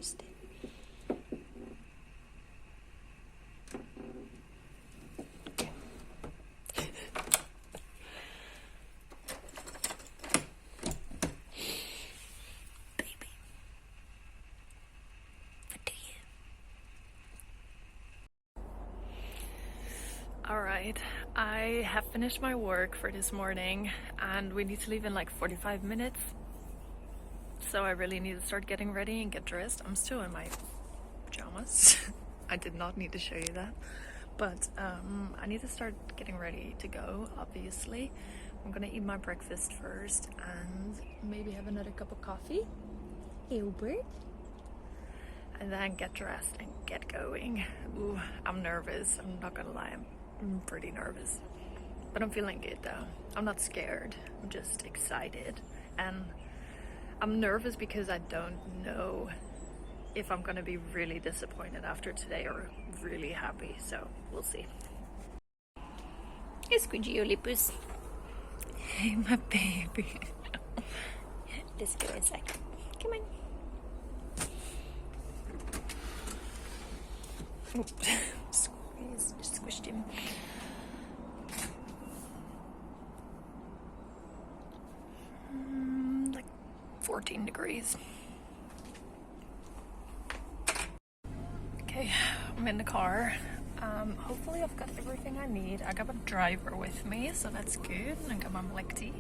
interesting. Alright, I have finished my work for this morning and we need to leave in like 45 minutes. So I really need to start getting ready and get dressed. I'm still in my pajamas. I did not need to show you that. But I need to start getting ready to go, obviously. I'm gonna eat my breakfast first and maybe have another cup of coffee. Albert. And then get dressed and get going. Ooh, I'm nervous. I'm not gonna lie. I'm pretty nervous. But I'm feeling good though. I'm not scared. I'm just excited. And I'm nervous because I don't know if I'm gonna be really disappointed after today or really happy. So we'll see. Hey, Squidgy Olympus. Hey, my baby. Let's go inside. Come on. Oops. Squished him. Like 14 degrees. Okay, I'm in the car. Hopefully I've got everything I need. I got a driver with me, so that's good. I got my black tea.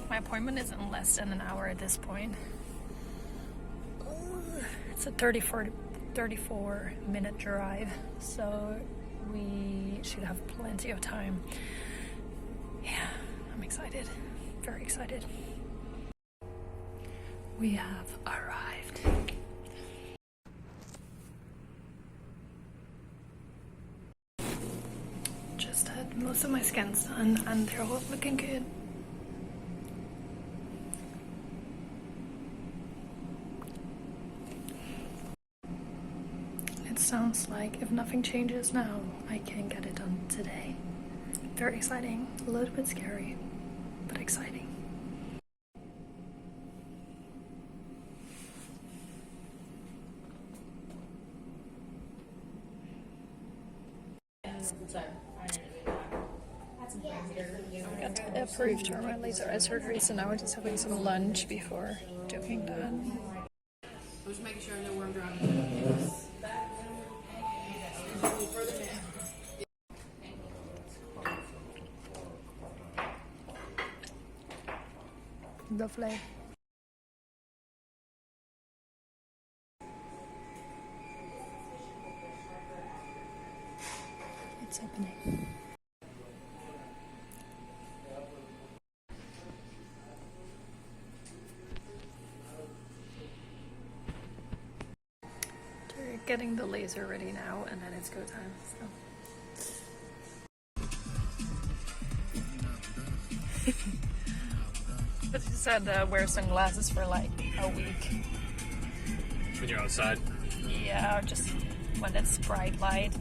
My appointment is in less than an hour at this point. It's a 34 minute drive, so we should have plenty of time. Yeah, I'm excited, very excited. We have arrived. Just had most of my scans done and they're all looking good. It sounds like if nothing changes now, I can get it done today. Very exciting, a little bit scary, but exciting. I got approved for my laser eye surgery, so now we're just having some lunch before doing that. I'm just making sure I know where I'm driving. Lovely. It's happening. We're getting the laser ready now, and then it's go time. So. But you said wear sunglasses for like a week. When you're outside? Yeah, just when it's bright light.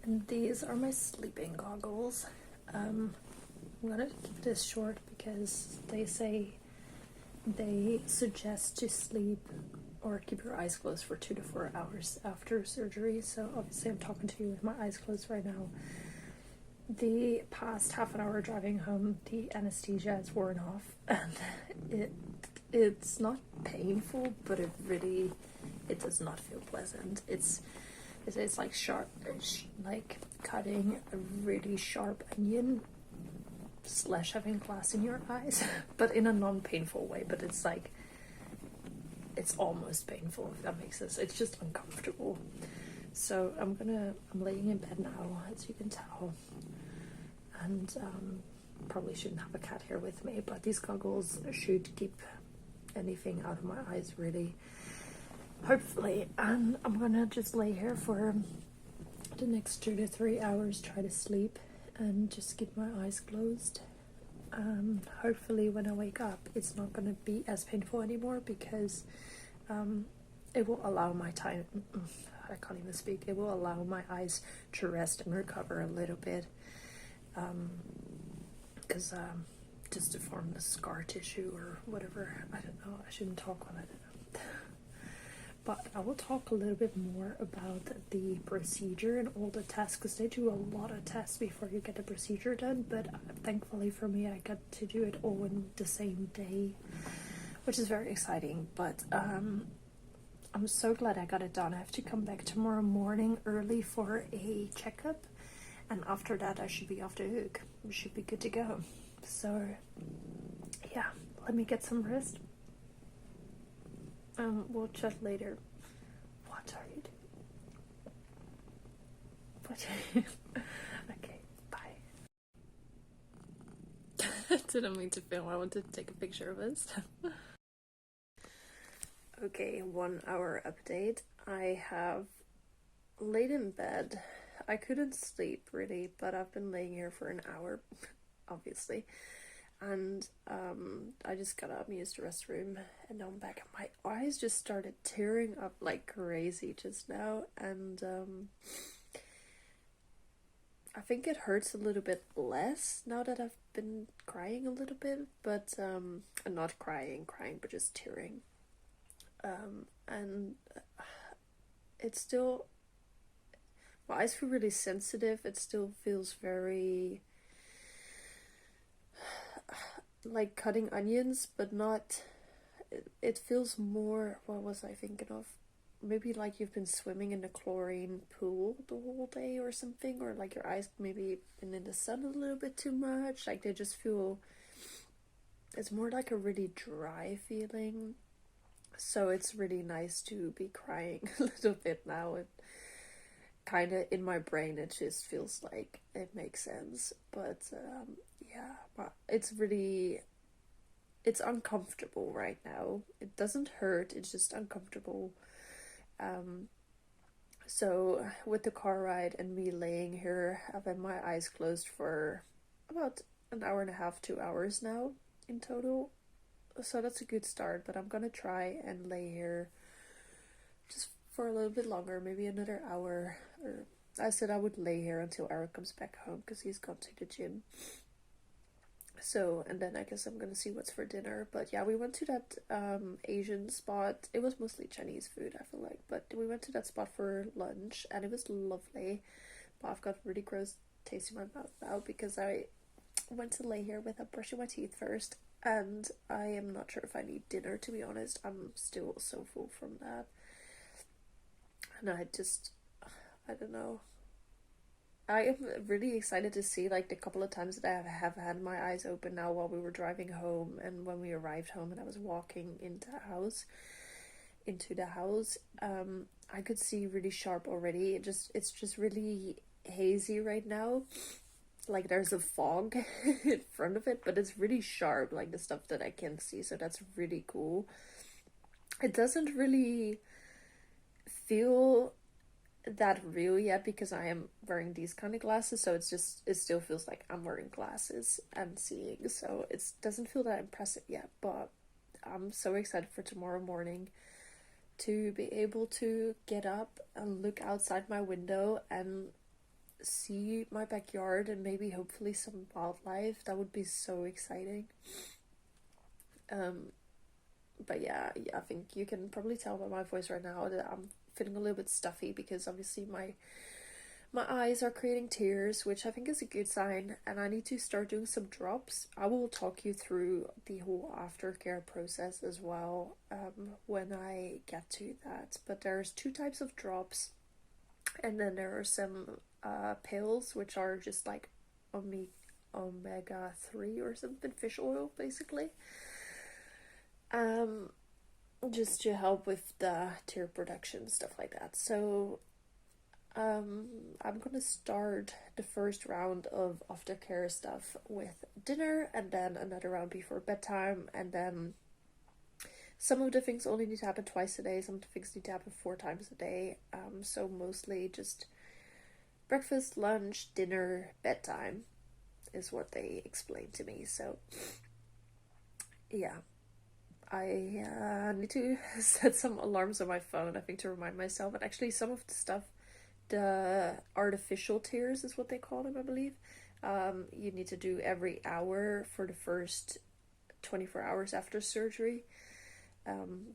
And these are my sleeping goggles. I'm gonna keep this short because they suggest to sleep or keep your eyes closed for 2 to 4 hours after surgery. So obviously I'm talking to you with my eyes closed right now. The past half an hour driving home, the anesthesia has worn off, and it's not painful, but it does not feel pleasant. It's like sharp, like cutting a really sharp onion / having glass in your eyes, but in a non-painful way. But it's like, it's almost painful, if that makes sense. It's just uncomfortable. So I'm laying in bed now, as you can tell, and probably shouldn't have a cat here with me, but these goggles should keep anything out of my eyes, really, hopefully. And I'm gonna just lay here for the next 2 to 3 hours, try to sleep and just keep my eyes closed. Hopefully when I wake up it's not gonna be as painful anymore, because it will allow my time, I can't even speak, it will allow my eyes to rest and recover a little bit. because just to form the scar tissue or whatever. I don't know. I shouldn't talk when I don't know. But I will talk a little bit more about the procedure and all the tests, because they do a lot of tests before you get the procedure done. But thankfully for me, I got to do it all in the same day, which is very exciting. But I'm so glad I got it done. I have to come back tomorrow morning early for a checkup, and after that I should be off the hook. We should be good to go. So yeah, let me get some rest. We'll chat later. What are you doing? Okay, bye. I didn't mean to film. I wanted to take a picture of us. Okay, 1 hour update. I have laid in bed. I couldn't sleep really, but I've been laying here for an hour, obviously. And I just got up and used the restroom, and now I'm back. My eyes just started tearing up like crazy just now, and I think it hurts a little bit less now that I've been crying a little bit, but not crying, but just tearing. And it's still, my eyes feel really sensitive. It still feels very like cutting onions, but not, it feels more, what was I thinking of? Maybe like you've been swimming in a chlorine pool the whole day or something, or like your eyes maybe been in the sun a little bit too much. Like they just feel, it's more like a really dry feeling. So it's really nice to be crying a little bit now. It kind of, in my brain, it just feels like it makes sense. But yeah, it's really, it's uncomfortable right now. It doesn't hurt, it's just uncomfortable. So with the car ride and me laying here, I've had my eyes closed for about an hour and a half, 2 hours now in total. So that's a good start, but I'm gonna try and lay here just for a little bit longer, maybe another hour. Or I said I would lay here until Eric comes back home because he's gone to the gym. So, and then I guess I'm gonna see what's for dinner. But yeah, we went to that Asian spot. It was mostly Chinese food, I feel like, but we went to that spot for lunch and it was lovely. But I've got really gross taste in my mouth now because I went to lay here without brushing my teeth first. And I am not sure if I need dinner, to be honest. I'm still so full from that. And I don't know. I am really excited to see like the couple of times that I have had my eyes open now while we were driving home and when we arrived home and I was walking into the house. I could see really sharp already. It's just really hazy right now. Like there's a fog in front of it, but it's really sharp, like the stuff that I can see, so that's really cool. It doesn't really feel that real yet because I am wearing these kind of glasses, so it still feels like I'm wearing glasses and seeing, so it doesn't feel that impressive yet. But I'm so excited for tomorrow morning to be able to get up and look outside my window and see my backyard and maybe hopefully some wildlife. That would be so exciting. But yeah, I think you can probably tell by my voice right now that I'm feeling a little bit stuffy because obviously my eyes are creating tears, which I think is a good sign, and I need to start doing some drops. I will talk you through the whole aftercare process as well when I get to that. But there's 2 types of drops, and then there are some pills, which are just like omega-3 or something, fish oil basically, just to help with the tear production, stuff like that. So I'm gonna start the first round of aftercare stuff with dinner, and then another round before bedtime, and then some of the things only need to happen twice a day, some of the things need to happen 4 times a day. So mostly just breakfast, lunch, dinner, bedtime is what they explained to me. So yeah, I need to set some alarms on my phone, I think, to remind myself. And actually some of the stuff, the artificial tears is what they call them, I believe, you need to do every hour for the first 24 hours after surgery.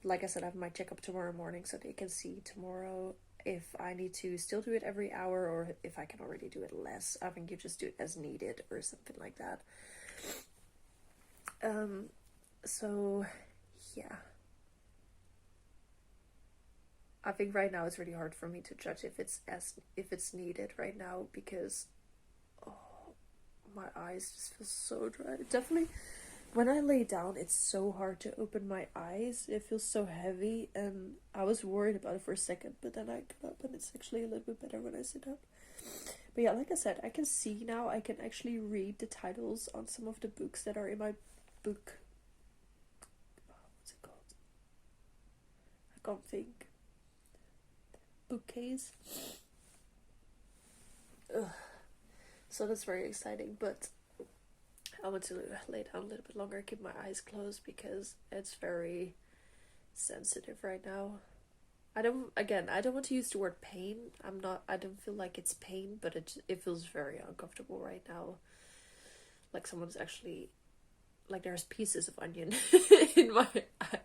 Like I said, I have my checkup tomorrow morning, so they can see tomorrow if I need to still do it every hour or if I can already do it less. I think you just do it as needed or something like that. So yeah, I think right now it's really hard for me to judge if it's needed right now, because my eyes just feel so dry. Definitely when I lay down, it's so hard to open my eyes. It feels so heavy, and I was worried about it for a second, but then I got up and it's actually a little bit better when I sit up. But yeah, like I said, I can see now. I can actually read the titles on some of the books that are in my book. What's it called? I can't think. Bookcase. Ugh. So that's very exciting, but I want to lay down a little bit longer, keep my eyes closed, because it's very sensitive right now. I don't want to use the word pain. I don't feel like it's pain, but it feels very uncomfortable right now. Like someone's actually, like there's pieces of onion in my eye.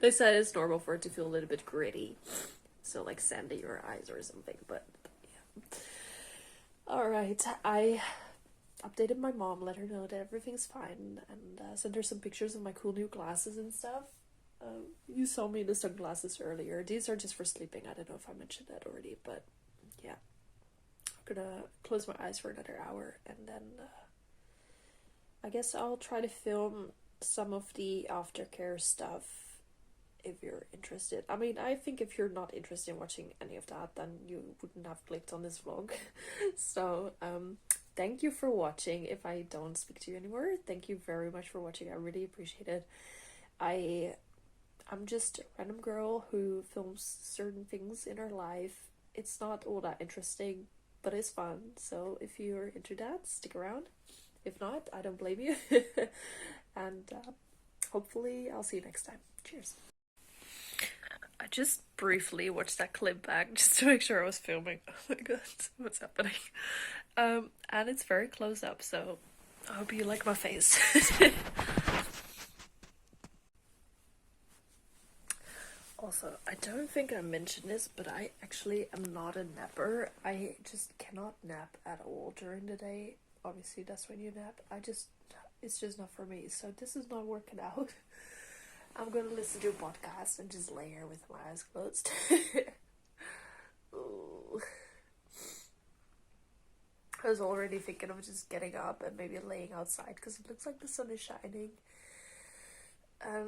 They said it's normal for it to feel a little bit gritty. So like sand in your eyes or something, but yeah. Alright, I updated my mom, let her know that everything's fine, and sent her some pictures of my cool new glasses and stuff. You saw me in the sunglasses earlier. These are just for sleeping. I don't know if I mentioned that already, but yeah. I'm gonna close my eyes for another hour, and then I guess I'll try to film some of the aftercare stuff if you're interested. I mean, I think if you're not interested in watching any of that, then you wouldn't have clicked on this vlog. So, thank you for watching. If I don't speak to you anymore, thank you very much for watching. I really appreciate it. I'm just a random girl who films certain things in her life. It's not all that interesting, but it's fun. So if you're into that, stick around. If not, I don't blame you. And hopefully I'll see you next time. Cheers. I just briefly watched that clip back just to make sure I was filming. Oh my god, what's happening? And it's very close up, so I hope you like my face. Also, I don't think I mentioned this, but I actually am not a napper. I just cannot nap at all during the day. Obviously, that's when you nap. It's just not for me. So this is not working out. I'm gonna listen to a podcast and just lay here with my eyes closed. Ooh. I was already thinking of just getting up and maybe laying outside because it looks like the sun is shining. I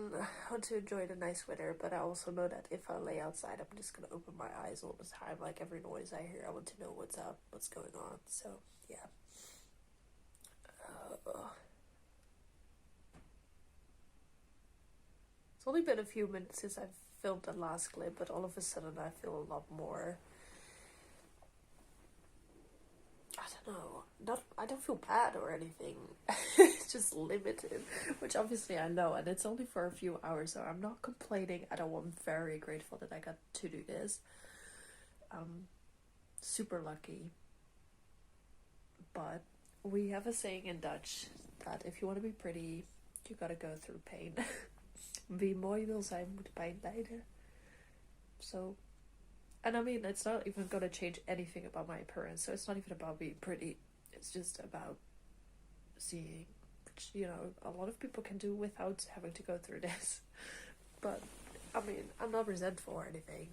want to enjoy the nice weather, but I also know that if I lay outside, I'm just gonna open my eyes all the time. Like every noise I hear, I want to know what's up, what's going on. So yeah. It's only been a few minutes since I've filmed the last clip, but all of a sudden I feel a lot more, I don't know, I don't feel bad or anything. It's just limited, which obviously I know, and it's only for a few hours, so I'm not complaining at all. I'm very grateful that I got to do this. Super lucky. But we have a saying in Dutch that if you want to be pretty, you gotta go through pain. Wie mooi wil zijn, moet pijn lijden. So, and I mean, it's not even gonna change anything about my appearance, so it's not even about being pretty. It's just about seeing, which, you know, a lot of people can do without having to go through this. But, I mean, I'm not resentful or anything.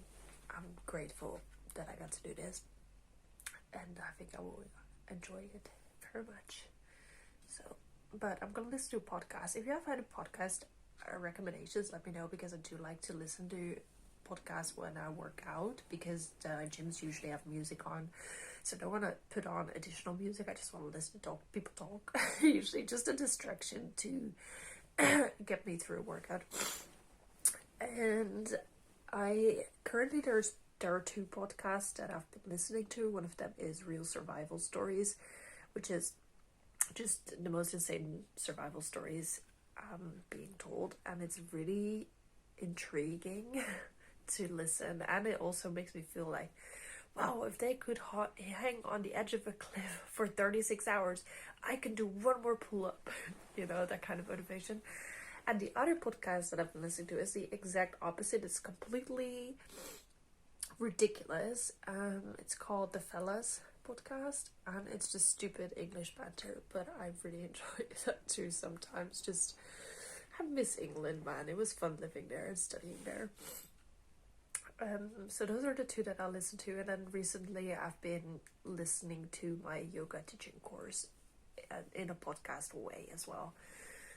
I'm grateful that I got to do this. And I think I will enjoy it very much. So, but I'm gonna listen to a podcast. If you have had a podcast recommendations, let me know, because I do like to listen to podcasts when I work out, because the gyms usually have music on, so I don't want to put on additional music. I just want to listen to people talk. Usually just a distraction to get me through a workout. And there are two podcasts that I've been listening to. One of them is Real Survival Stories, which is just the most insane survival stories being told, and it's really intriguing to listen, and it also makes me feel like wow, if they could hang on the edge of a cliff for 36 hours, I can do one more pull-up. You know, that kind of motivation. And the other podcast that I've been listening to is the exact opposite. It's completely ridiculous. It's called The Fellas Podcast, and it's just stupid English banter, but I really enjoy that too sometimes. Just, I miss England, man. It was fun living there and studying there. So those are the two that I listen to, and then recently I've been listening to my yoga teaching course in a podcast way as well.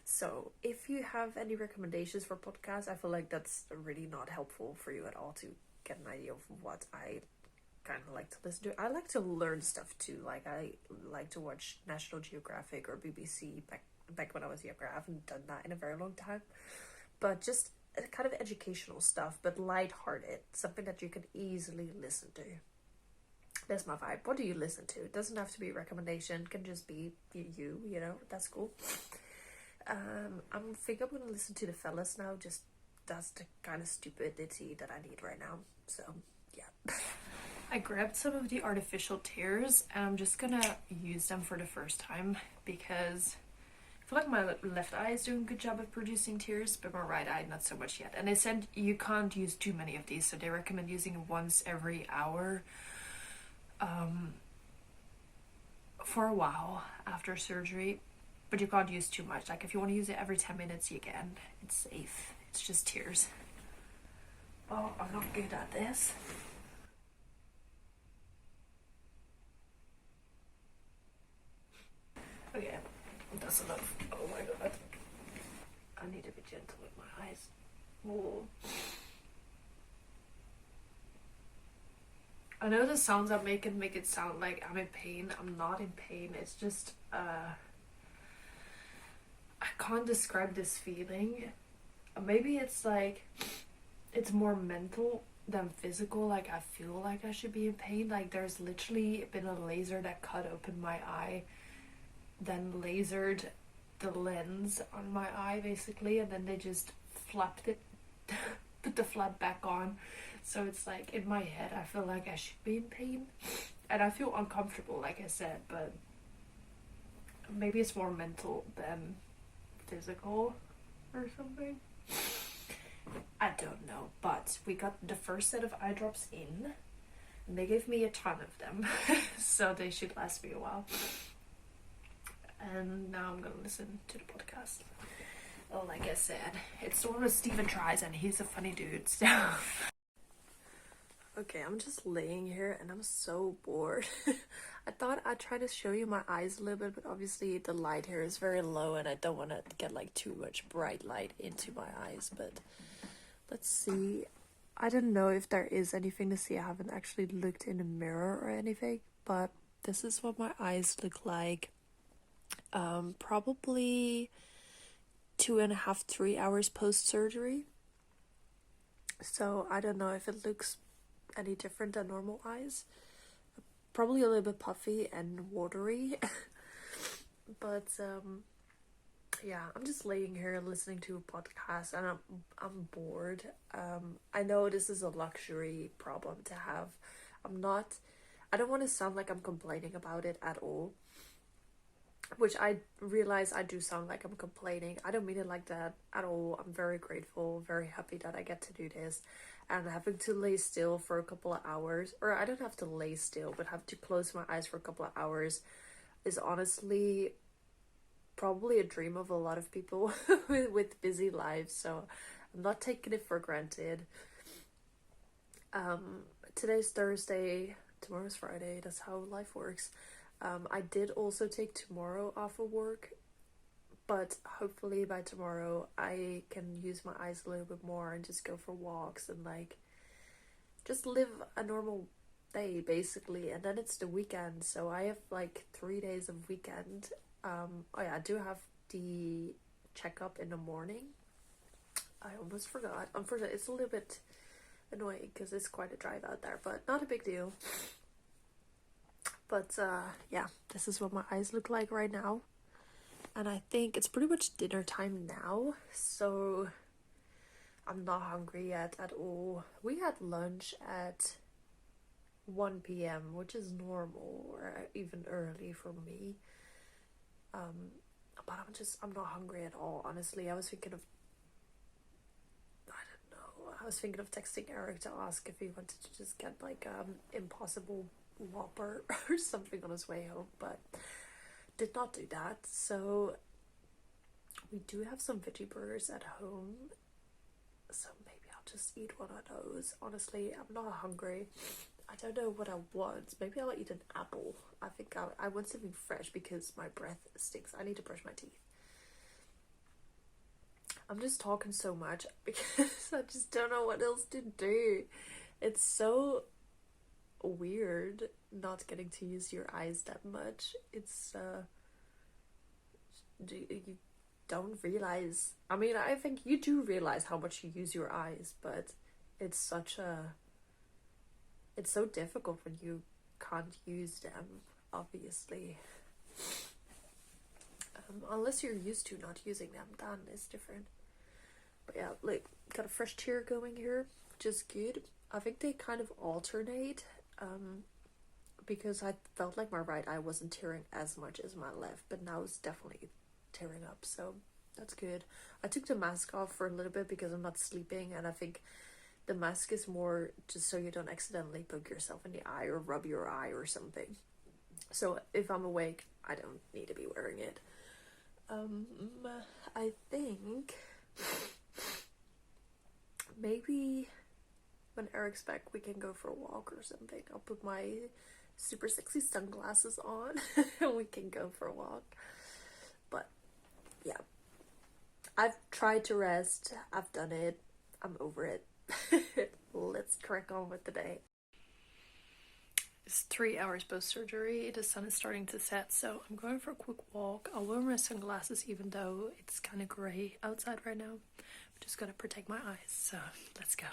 So if you have any recommendations for podcasts, I feel like that's really not helpful for you at all to get an idea of what I kind of like to listen to. I like to learn stuff too. Like I like to watch National Geographic or BBC back when I was younger. I haven't done that in a very long time, but just kind of educational stuff, but lighthearted, something that you can easily listen to. That's my vibe. What do you listen to? It doesn't have to be a recommendation. It can just be you know, that's cool. I think I'm gonna listen to The Fellas now. Just that's the kind of stupidity that I need right now. So yeah. I grabbed some of the artificial tears and I'm just gonna use them for the first time because I feel like my left eye is doing a good job of producing tears, but my right eye not so much yet. And they said you can't use too many of these, so they recommend using once every hour for a while after surgery, but you can't use too much. Like if you want to use it every 10 minutes, you can. It's safe. It's just tears. Oh, I'm not good at this. Okay, that's enough. Oh my god. I need to be gentle with my eyes. Ooh. I know the sounds I'm making make it sound like I'm in pain. I'm not in pain. It's just, I can't describe this feeling. Maybe it's like, it's more mental than physical. Like I feel like I should be in pain. Like there's literally been a laser that cut open my eye, then lasered the lens on my eye basically, and then they just flapped it, put the flap back on. So it's like in my head I feel like I should be in pain and I feel uncomfortable, like I said, but maybe it's more mental than physical or something. I don't know, but we got the first set of eye drops in and they gave me a ton of them so they should last me a while. And now I'm gonna listen to the podcast. Well, like I said, it's the one with Steven Tries and he's a funny dude, so. Okay, I'm just laying here and I'm so bored. I thought I'd try to show you my eyes a little bit, but obviously the light here is very low and I don't want to get like too much bright light into my eyes, but let's see. I don't know if there is anything to see. I haven't actually looked in a mirror or anything, but this is what my eyes look like. Probably 2.5, 3 hours post-surgery. So I don't know if it looks any different than normal eyes. Probably a little bit puffy and watery. But yeah, I'm just laying here listening to a podcast and I'm bored. I know this is a luxury problem to have. I don't want to sound like I'm complaining about it at all. Which I realize I do sound like I'm complaining. I don't mean it like that at all. I'm very grateful, very happy that I get to do this. And having to lay still for a couple of hours, or I don't have to lay still, but have to close my eyes for a couple of hours is honestly probably a dream of a lot of people with busy lives. So I'm not taking it for granted. Today's Thursday, tomorrow's Friday. That's how life works. I did also take tomorrow off of work, but hopefully by tomorrow I can use my eyes a little bit more and just go for walks and like just live a normal day basically. And then it's the weekend, so I have like 3 days of weekend. Oh yeah, I do have the checkup in the morning. I almost forgot. Unfortunately, it's a little bit annoying because it's quite a drive out there, but not a big deal. But yeah, this is what my eyes look like right now. And I think it's pretty much dinner time now, so I'm not hungry yet at all. We had lunch at 1 p.m., which is normal or even early for me. But I'm not hungry at all, honestly. I was thinking of texting Eric to ask if he wanted to just get like Impossible Whopper or something on his way home, but did not do that. So we do have some veggie burgers at home, so maybe I'll just eat one of those. Honestly, I'm not hungry. I don't know what I want. Maybe I'll eat an apple. I think I want something fresh because my breath stinks. I need to brush my teeth. I'm just talking so much because I just don't know what else to do. It's so weird not getting to use your eyes that much. It's you don't realize. I mean, I think you do realize how much you use your eyes, but it's so difficult when you can't use them, obviously. Unless you're used to not using them, then it's different. But yeah, like, got a fresh tear going here, which is good. I think they kind of alternate, because I felt like my right eye wasn't tearing as much as my left, but now it's definitely tearing up, so that's good. I took the mask off for a little bit because I'm not sleeping, and I think the mask is more just so you don't accidentally poke yourself in the eye or rub your eye or something. So if I'm awake, I don't need to be wearing it. I think maybe when Eric's back we can go for a walk or something. I'll put my super sexy sunglasses on and we can go for a walk. But yeah, I've tried to rest. I've done it. I'm over it. Let's crack on with the day. It's 3 hours post-surgery. The sun is starting to set, so I'm going for a quick walk. I'll wear my sunglasses even though it's kind of grey outside right now. I'm just gotta protect my eyes, so let's go.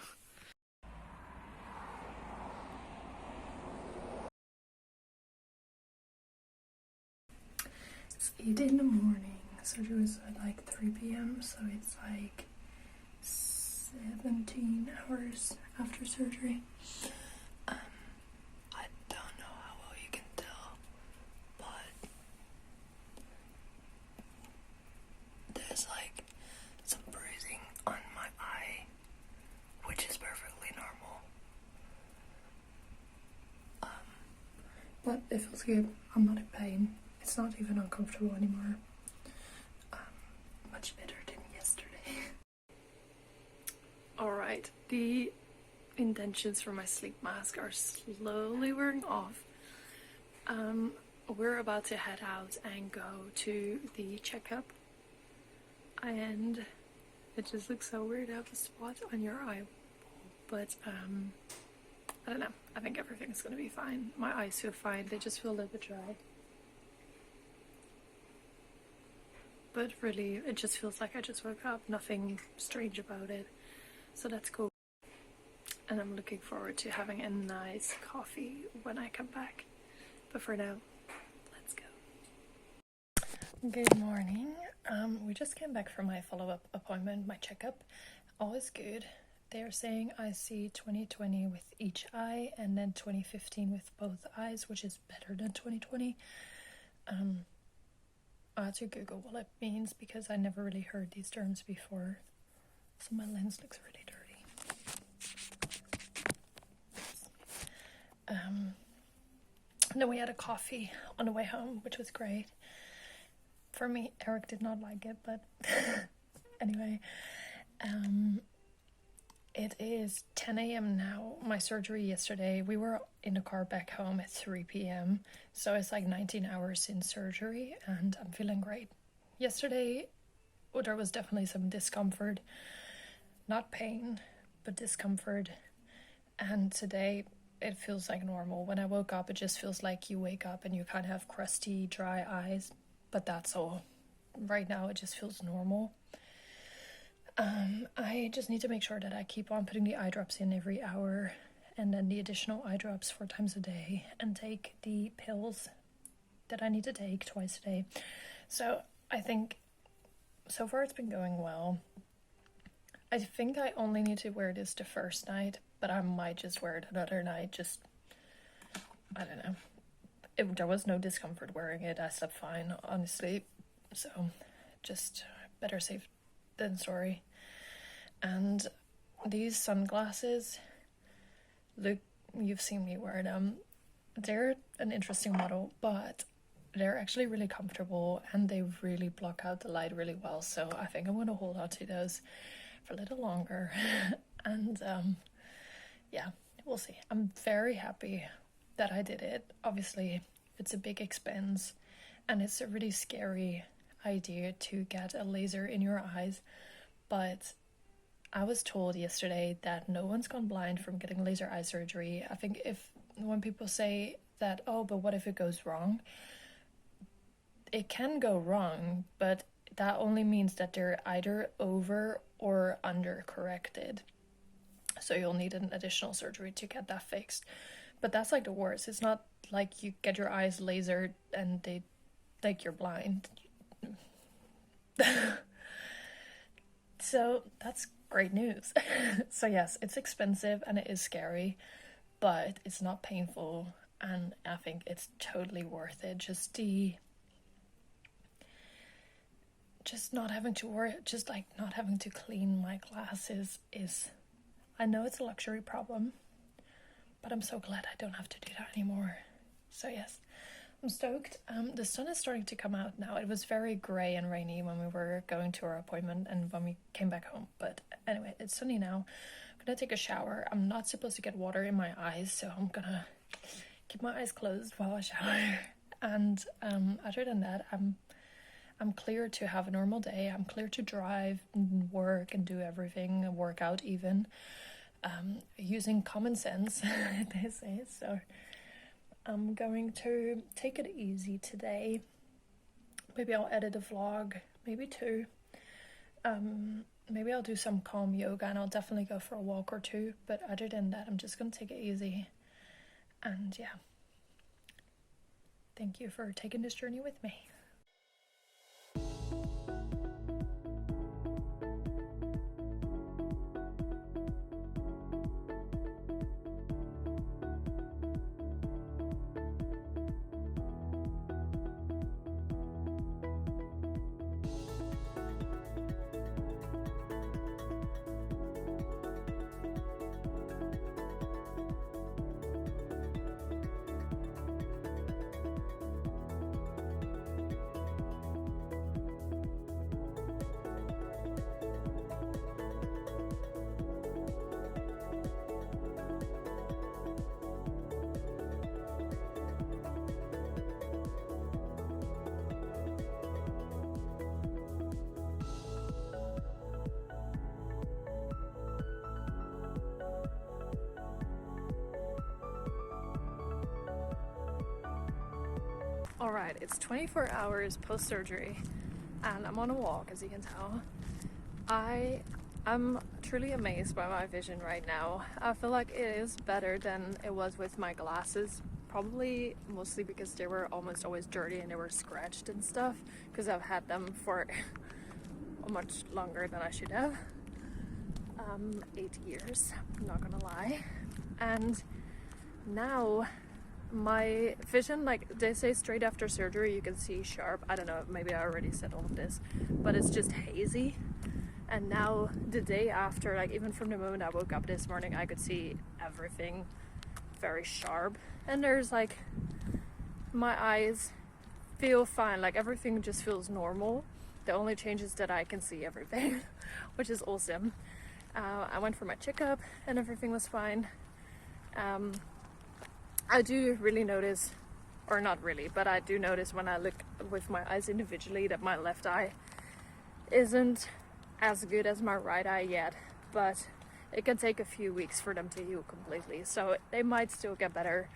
It's 8 in the morning. Surgery was at like 3 p.m, so it's like 17 hours after surgery. I don't know how well you can tell, but there's like some bruising on my eye, which is perfectly normal. But it feels good. I'm not in pain. It's not even uncomfortable anymore. Much better than yesterday. Alright, the indentions for my sleep mask are slowly wearing off. We're about to head out and go to the checkup, and it just looks so weird to have a spot on your eyeball, but I don't know, I think everything's gonna be fine. My eyes feel fine, they just feel a little bit dry, but really it just feels like I just woke up, nothing strange about it, so that's cool. And I'm looking forward to having a nice coffee when I come back. But for now, let's go. Good morning. We just came back from my follow-up appointment, my checkup. All is good. They're saying I see 20/20 with each eye and then 20/15 with both eyes, which is better than 20/20. I had to Google what it means because I never really heard these terms before. So my lens looks really dirty. Then we had a coffee on the way home, which was great. For me, Eric did not like it, but anyway. It is 10 a.m. now. My surgery yesterday, we were in the car back home at 3 p.m. So it's like 19 hours since surgery, and I'm feeling great. Yesterday, there was definitely some discomfort. Not pain, but discomfort. And today, it feels like normal. When I woke up, it just feels like you wake up and you kind of have crusty, dry eyes. But that's all. Right now, it just feels normal. I just need to make sure that I keep on putting the eye drops in every hour, and then the additional eye drops 4 times a day, and take the pills that I need to take twice a day. So I think so far it's been going well. I think I only need to wear this the first night, but I might just wear it another night just I don't know. There was no discomfort wearing it. I slept fine, honestly. So, just better safe than sorry. And these sunglasses, look, you've seen me wear them. They're an interesting model, but they're actually really comfortable and they really block out the light really well. So I think I'm going to hold on to those for a little longer. And yeah, we'll see. I'm very happy that I did it. Obviously, it's a big expense and it's a really scary idea to get a laser in your eyes. But I was told yesterday that no one's gone blind from getting laser eye surgery. I think when people say that, oh, but what if it goes wrong? It can go wrong, but that only means that they're either over or under corrected. So you'll need an additional surgery to get that fixed. But that's like the worst. It's not like you get your eyes lasered and you're blind. So that's great news. So yes, it's expensive and it is scary, but it's not painful, and I think it's totally worth it. Just not having to worry, just like not having to clean my glasses is, I know it's a luxury problem, but I'm so glad I don't have to do that anymore. So yes, I'm stoked. The sun is starting to come out now. It was very grey and rainy when we were going to our appointment and when we came back home. But anyway, it's sunny now. I'm gonna take a shower. I'm not supposed to get water in my eyes, so I'm gonna keep my eyes closed while I shower. And other than that, I'm clear to have a normal day. I'm clear to drive and work and do everything, and work out even, using common sense, they say. So I'm going to take it easy today. Maybe I'll edit a vlog, maybe 2. Maybe I'll do some calm yoga and I'll definitely go for a walk or 2. But other than that, I'm just going to take it easy. And yeah, thank you for taking this journey with me. Alright, it's 24 hours post-surgery and I'm on a walk, as you can tell. I'm truly amazed by my vision right now. I feel like it is better than it was with my glasses, probably mostly because they were almost always dirty and they were scratched and stuff, because I've had them for much longer than I should have. 8 years, I'm not gonna lie. And now my vision, like they say, straight after surgery you can see sharp. I don't know, maybe I already said all of this, but it's just hazy. And now the day after, like even from the moment I woke up this morning, I could see everything very sharp. And there's like, my eyes feel fine, like everything just feels normal. The only change is that I can see everything, which is awesome. I went for my checkup and everything was fine. I do really notice, or not really, but I do notice when I look with my eyes individually that my left eye isn't as good as my right eye yet, but it can take a few weeks for them to heal completely. So they might still get better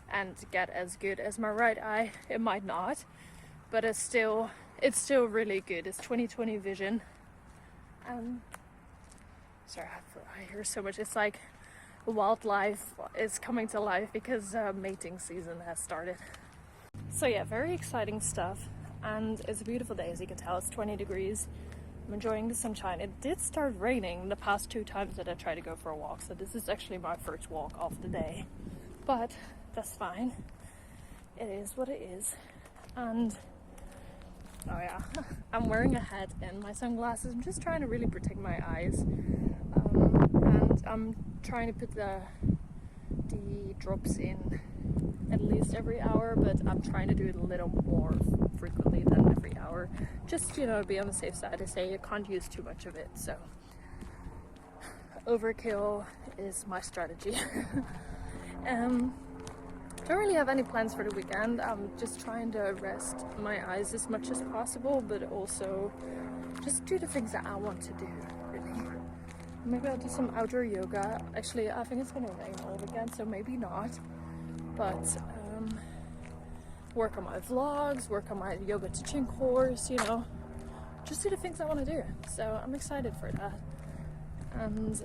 and get as good as my right eye. It might not, but it's still really good. It's 20/20 vision. Sorry, I hear so much. It's like wildlife is coming to life because mating season has started. So yeah, very exciting stuff, and it's a beautiful day. As you can tell, it's 20 degrees. I'm enjoying the sunshine. It did start raining the past 2 times that I tried to go for a walk, so this is actually my first walk of the day, but that's fine. It is what it is. And oh yeah, I'm wearing a hat and my sunglasses. I'm just trying to really protect my eyes. And I'm trying to put the drops in at least every hour, but I'm trying to do it a little more frequently than every hour. Just, you know, be on the safe side. To say you can't use too much of it, so overkill is my strategy. Don't really have any plans for the weekend. I'm just trying to rest my eyes as much as possible, but also just do the things that I want to do, really. Maybe I'll do some outdoor yoga. Actually, I think it's gonna rain all weekend, so maybe not. But work on my vlogs, work on my yoga teaching course, you know. Just do the things I want to do. So I'm excited for that. And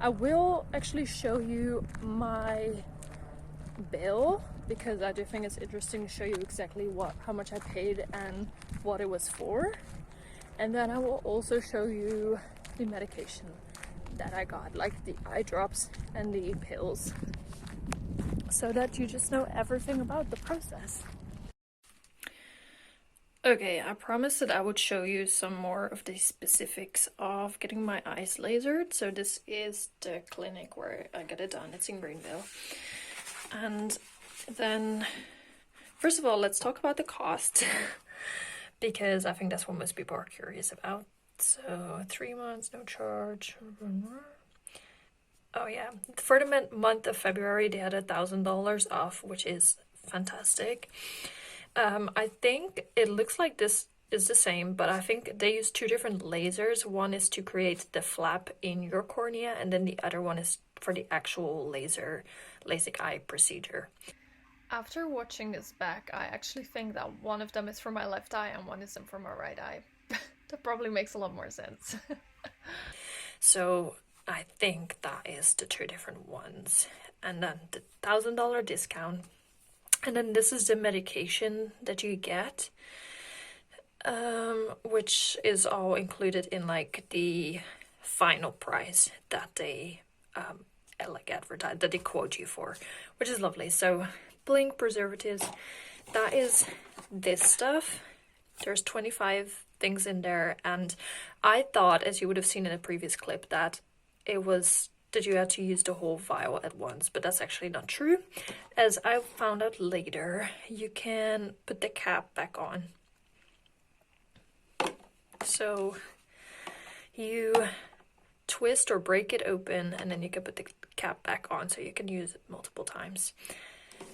I will actually show you my bill, because I do think it's interesting to show you exactly how much I paid and what it was for. And then I will also show you the medication that I got, like the eye drops and the pills, so that you just know everything about the process. Okay, I promised that I would show you some more of the specifics of getting my eyes lasered. So this is the clinic where I get it done. It's in Greenville. And then, first of all, let's talk about the cost, because I think that's what most people are curious about. So 3 months, no charge. Oh yeah, for the month of February, they had $1,000 off, which is fantastic. I think it looks like this is the same, but I think they use 2 different lasers. One is to create the flap in your cornea, and then the other one is for the actual LASIK eye procedure. After watching this back, I actually think that one of them is for my left eye and one is for my right eye. That probably makes a lot more sense. So I think that is the 2 different ones. And then the $1,000 discount. And then this is the medication that you get, which is all included in like the final price that they like advertise, that they quote you for, which is lovely. So blink preservatives, that is this stuff. There's 25 things in there, and I thought, as you would have seen in a previous clip, that it was that you had to use the whole vial at once, but that's actually not true. As I found out later, you can put the cap back on. So you twist or break it open, and then you can put the cap back on, so you can use it multiple times,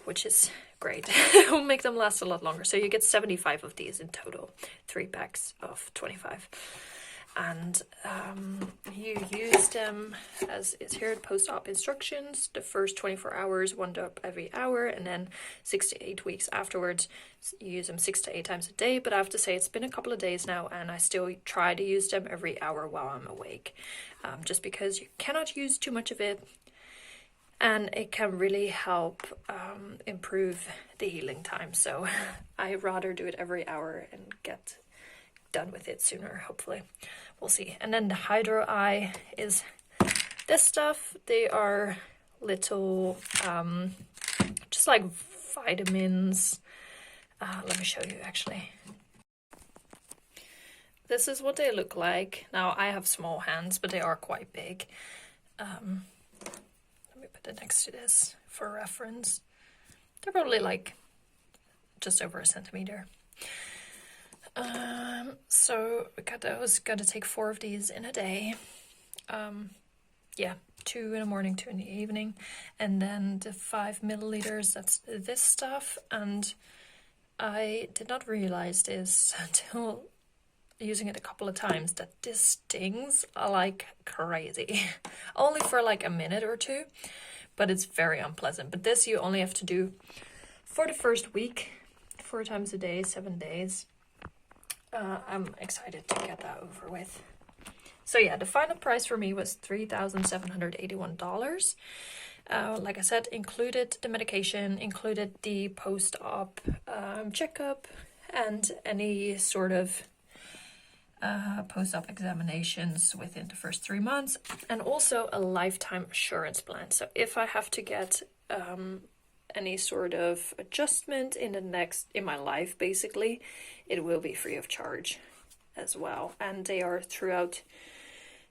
which is great. It will make them last a lot longer. So you get 75 of these in total, 3 packs of 25. And you use them, as is here, post-op instructions. The first 24 hours, 1 drop every hour, and then 6 to 8 weeks afterwards, you use them 6 to 8 times a day. But I have to say, it's been a couple of days now, and I still try to use them every hour while I'm awake, just because you cannot use too much of it, and it can really help improve the healing time. So I rather do it every hour and get done with it sooner, hopefully. We'll see. And then the Hydro Eye is this stuff. They are little just like vitamins. Let me show you actually. This is what they look like. Now I have small hands, but they are quite big. Let me put it next to this for reference. They're probably like just over a centimeter. So we got those. Got to take 4 of these in a day. Yeah, 2 in the morning, 2 in the evening, and then the 5 milliliters. That's this stuff, and I did not realize this until using it a couple of times, that this stings like crazy. Only for like a minute or 2, but it's very unpleasant. But this you only have to do for the first week, 4 times a day, 7 days. I'm excited to get that over with. So yeah, the final price for me was $3,781. Like I said, included the medication, included the post-op checkup, and any sort of post-op examinations within the first 3 months, and also a lifetime assurance plan. So if I have to get any sort of adjustment in my life, basically, it will be free of charge as well. And they are throughout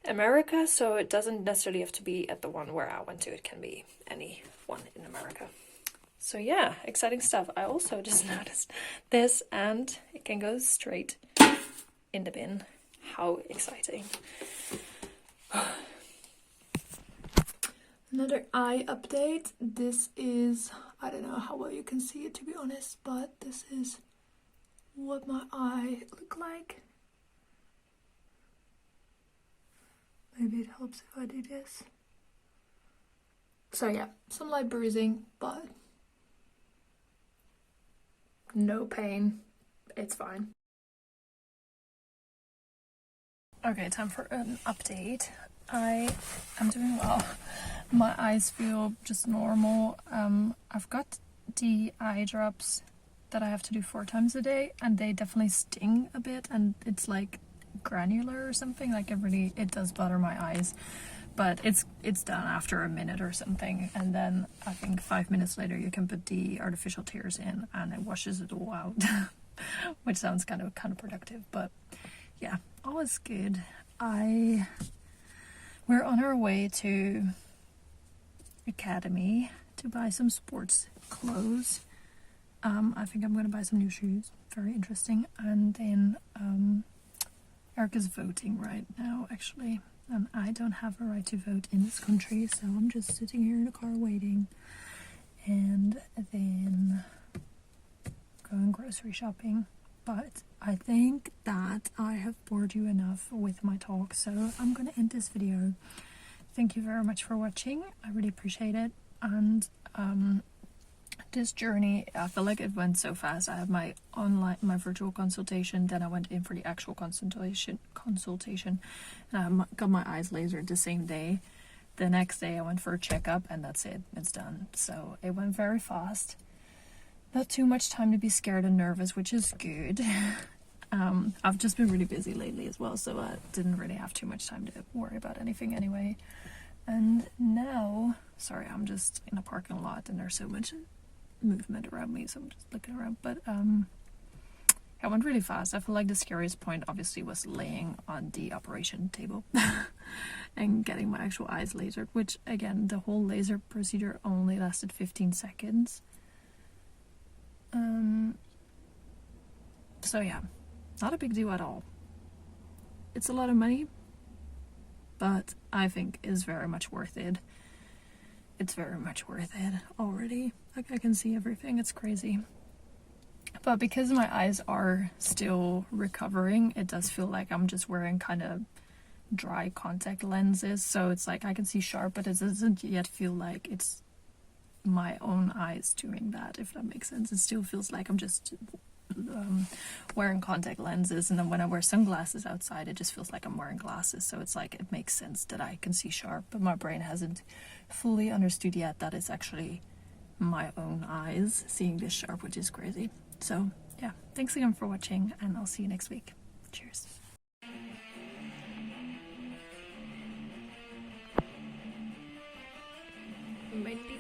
America, so it doesn't necessarily have to be at the one where I went to. It can be any one in America. So yeah, exciting stuff. I also just noticed this, and it can go straight in the bin. How exciting. Another eye update. This is, I don't know how well you can see it, to be honest, but this is what my eye look like. Maybe it helps if I do this. So yeah, some light bruising, but no pain. It's fine. Okay, time for an update. I am doing well. My eyes feel just normal. I've got the eye drops that I have to do 4 times a day, and they definitely sting a bit, and it's like granular or something. Like it does bother my eyes, but it's done after a minute or something, and then I think 5 minutes later you can put the artificial tears in and it washes it all out. Which sounds kind of counterproductive, but yeah, all is good. We're on our way to Academy to buy some sports clothes. I think I'm gonna buy some new shoes. Very interesting. And then Erica's voting right now, actually, and I don't have a right to vote in this country, so I'm just sitting here in the car waiting, and then going grocery shopping. But I think that I have bored you enough with my talk, so I'm gonna end this video. Thank you very much for watching. I really appreciate it. And this journey, I feel like it went so fast. I had my virtual consultation, then I went in for the actual consultation, and I got my eyes lasered the same day. The next day I went for a checkup, and that's it. It's done. So it went very fast. Not too much time to be scared and nervous, which is good. I've just been really busy lately as well, so I didn't really have too much time to worry about anything anyway. And now, sorry, I'm just in a parking lot and there's so much movement around me, so I'm just looking around. But it went really fast. I feel like the scariest point obviously was laying on the operation table and getting my actual eyes lasered, which again, the whole laser procedure only lasted 15 seconds. So yeah, not a big deal at all. It's a lot of money, but I think is very much worth it. It's very much worth it already. Like, I can see everything. It's crazy. But because my eyes are still recovering, it does feel like I'm just wearing kind of dry contact lenses. So it's like I can see sharp, but it doesn't yet feel like it's my own eyes doing that, if that makes sense. It still feels like I'm just wearing contact lenses, and then when I wear sunglasses outside, it just feels like I'm wearing glasses. So it's like it makes sense that I can see sharp, but my brain hasn't fully understood yet that it's actually my own eyes seeing this sharp, which is crazy. So yeah, thanks again for watching, and I'll see you next week. Cheers. Maybe